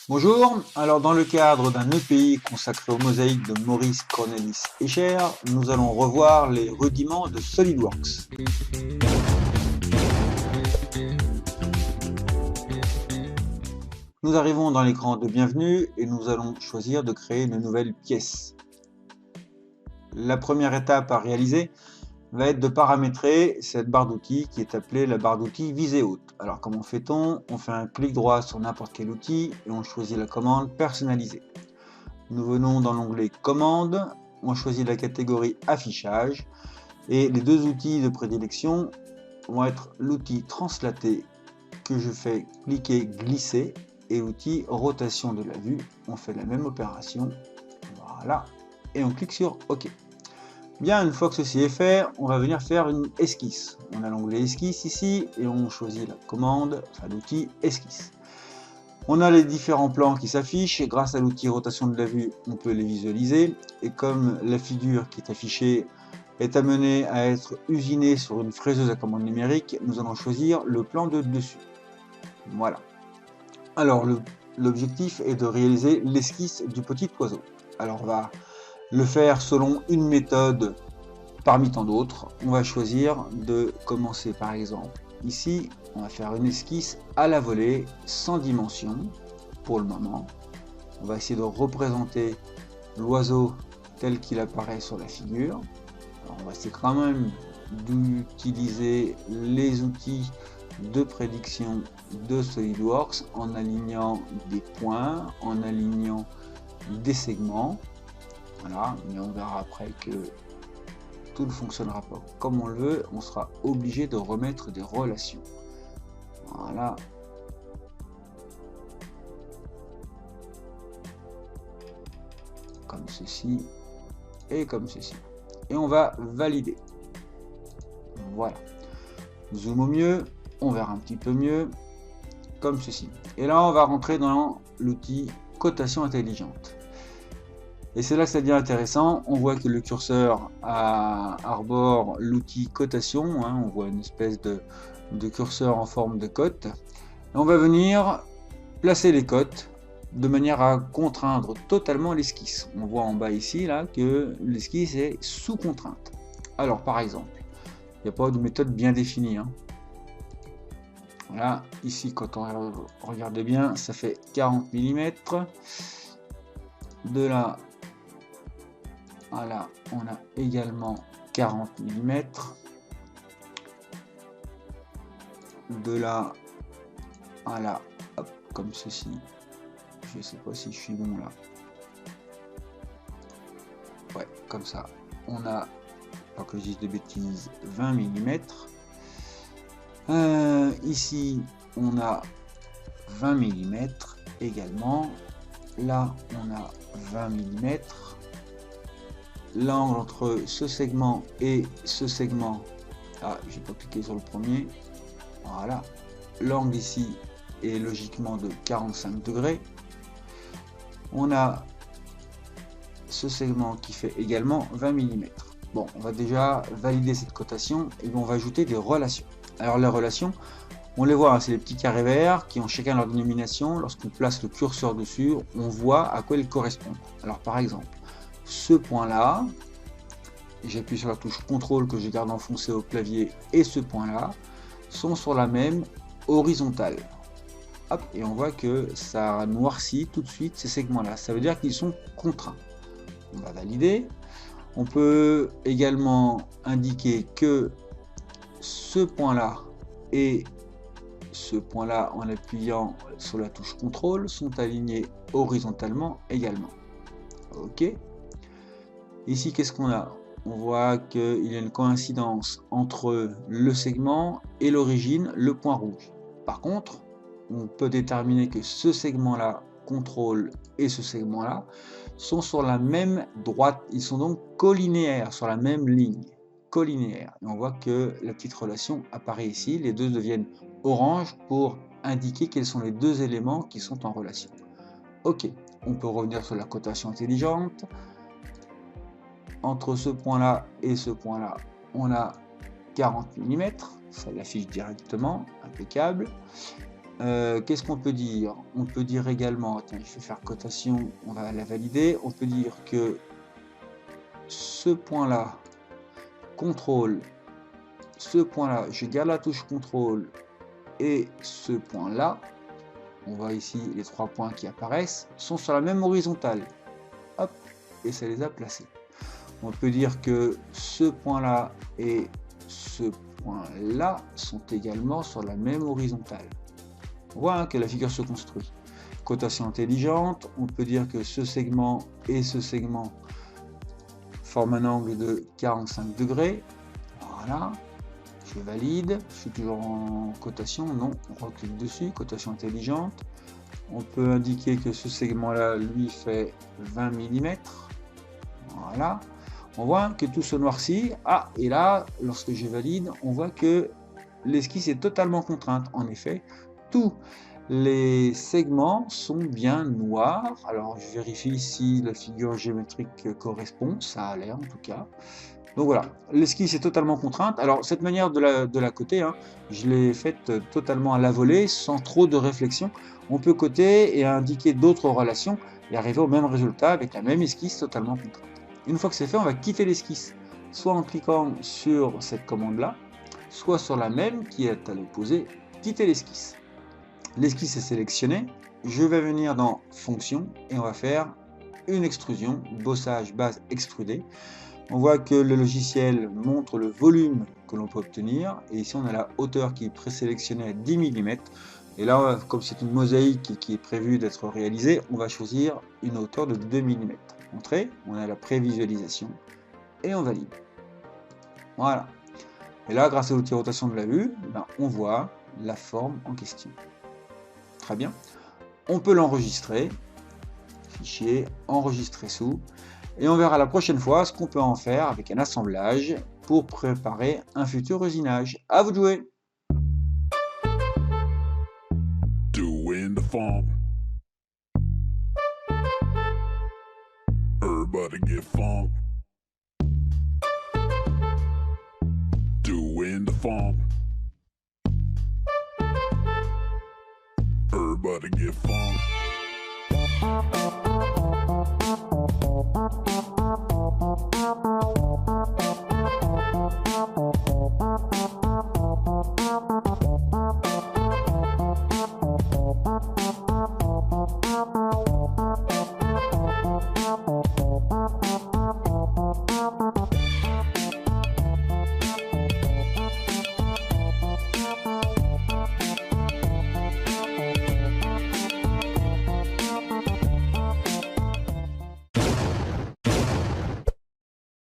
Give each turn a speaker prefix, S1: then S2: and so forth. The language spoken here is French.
S1: Bonjour, alors dans le cadre d'un EPI consacré aux mosaïques de Maurice Cornelis Escher, nous allons revoir les rudiments de SolidWorks. Nous arrivons dans l'écran de bienvenue et nous allons choisir de créer une nouvelle pièce. La première étape à réaliser va être de paramétrer cette barre d'outils qui est appelée la barre d'outils visée haute. Alors comment fait-on? On fait un clic droit sur n'importe quel outil et on choisit la commande personnaliser. Nous venons dans l'onglet commande, on choisit la catégorie affichage et les deux outils de prédilection vont être l'outil translater que je fais cliquer glisser et l'outil rotation de la vue. On fait la même opération, voilà, et on clique sur OK. Bien, une fois que ceci est fait, on va venir faire une esquisse. On a l'onglet esquisse ici et on choisit la commande, enfin l'outil esquisse. On a les différents plans qui s'affichent et grâce à l'outil rotation de la vue, on peut les visualiser. Et comme la figure qui est affichée est amenée à être usinée sur une fraiseuse à commande numérique, nous allons choisir le plan de dessus. Voilà. Alors l'objectif est de réaliser l'esquisse du petit oiseau. Alors on va le faire selon une méthode parmi tant d'autres. On va choisir de commencer par exemple ici, on va faire une esquisse à la volée sans dimension pour le moment. On va essayer de représenter l'oiseau tel qu'il apparaît sur la figure. Alors on va essayer quand même d'utiliser les outils de prédiction de SolidWorks en alignant des points, en alignant des segments. Voilà, mais on verra après que tout ne fonctionnera pas comme on le veut, on sera obligé de remettre des relations. Voilà. Comme ceci et comme ceci. Et on va valider. Voilà. Zoom au mieux, on verra un petit peu mieux, comme ceci. Et là, on va rentrer dans l'outil cotation intelligente. Et c'est là que ça devient intéressant. On voit que le curseur arbore l'outil cotation. On voit une espèce de curseur en forme de cote. Et on va venir placer les cotes de manière à contraindre totalement l'esquisse. On voit en bas ici là que l'esquisse est sous contrainte. Alors par exemple, il n'y a pas de méthode bien définie. Voilà, ici quand on regarde bien, ça fait 40 mm. De là à là, on a également 40 mm. De là à là, hop, comme ceci. Je sais pas si je suis bon là. Ouais, comme ça. On a, pas que je dise de bêtises, 20 mm. Ici, on a 20 mm également. Là, on a 20 mm. L'angle entre ce segment et ce segment, j'ai pas cliqué sur le premier. Voilà. L'angle ici est logiquement de 45 degrés. On a ce segment qui fait également 20 mm. Bon, on va déjà valider cette cotation et on va ajouter des relations. Alors les relations, on les voit, c'est les petits carrés verts qui ont chacun leur dénomination. Lorsqu'on place le curseur dessus, on voit à quoi ils correspondent. Alors par exemple, ce point-là, j'appuie sur la touche CTRL que je garde enfoncée au clavier, et ce point-là sont sur la même horizontale. Hop, et on voit que ça noircit tout de suite ces segments-là. Ça veut dire qu'ils sont contraints. On va valider. On peut également indiquer que ce point-là et ce point-là, en appuyant sur la touche CTRL, sont alignés horizontalement également. OK. Ici, qu'est-ce qu'on a? On voit qu'il y a une coïncidence entre le segment et l'origine, le point rouge. Par contre, on peut déterminer que ce segment-là, contrôle, et ce segment-là sont sur la même droite, ils sont donc collinéaires, sur la même ligne, collinéaires. Et on voit que la petite relation apparaît ici, les deux deviennent orange pour indiquer quels sont les deux éléments qui sont en relation. Ok, on peut revenir sur la cotation intelligente. Entre ce point-là et ce point-là, on a 40 mm, ça l'affiche directement, impeccable. Qu'est-ce qu'on peut dire? On peut dire également, attends, je vais faire cotation, on va la valider. On peut dire que ce point-là, contrôle, ce point-là, je garde la touche contrôle, et ce point-là, on voit ici les 3 points qui apparaissent, sont sur la même horizontale. Hop, et ça les a placés. On peut dire que ce point-là et ce point-là sont également sur la même horizontale. On voit hein, que la figure se construit. Cotation intelligente, on peut dire que ce segment et ce segment forment un angle de 45 degrés. Voilà, je valide. Je suis toujours en cotation, non, on reclique dessus, cotation intelligente. On peut indiquer que ce segment-là, lui, fait 20 mm. Voilà. On voit que tout se noircit. Ah, et là, lorsque je valide, on voit que l'esquisse est totalement contrainte. En effet, tous les segments sont bien noirs. Alors, je vérifie si la figure géométrique correspond. Ça a l'air, en tout cas. Donc voilà, l'esquisse est totalement contrainte. Alors, cette manière de la coter, hein, je l'ai faite totalement à la volée, sans trop de réflexion. On peut coter et indiquer d'autres relations et arriver au même résultat avec la même esquisse totalement contrainte. Une fois que c'est fait, on va quitter l'esquisse, soit en cliquant sur cette commande-là, soit sur la même qui est à l'opposé, quitter l'esquisse. L'esquisse est sélectionnée, je vais venir dans Fonction et on va faire une extrusion, bossage base extrudée. On voit que le logiciel montre le volume que l'on peut obtenir et ici on a la hauteur qui est présélectionnée à 10 mm. Et là, comme c'est une mosaïque qui est prévue d'être réalisée, on va choisir une hauteur de 2 mm. Entrée, on a la prévisualisation et on valide. Voilà. Et là, grâce à l'outil rotation de la vue, on voit la forme en question. Très bien. On peut l'enregistrer. Fichier, enregistrer sous. Et on verra la prochaine fois ce qu'on peut en faire avec un assemblage pour préparer un futur usinage. À vous de jouer!
S2: Doing the funk. Everybody get funk. Doing the funk. Everybody get funk.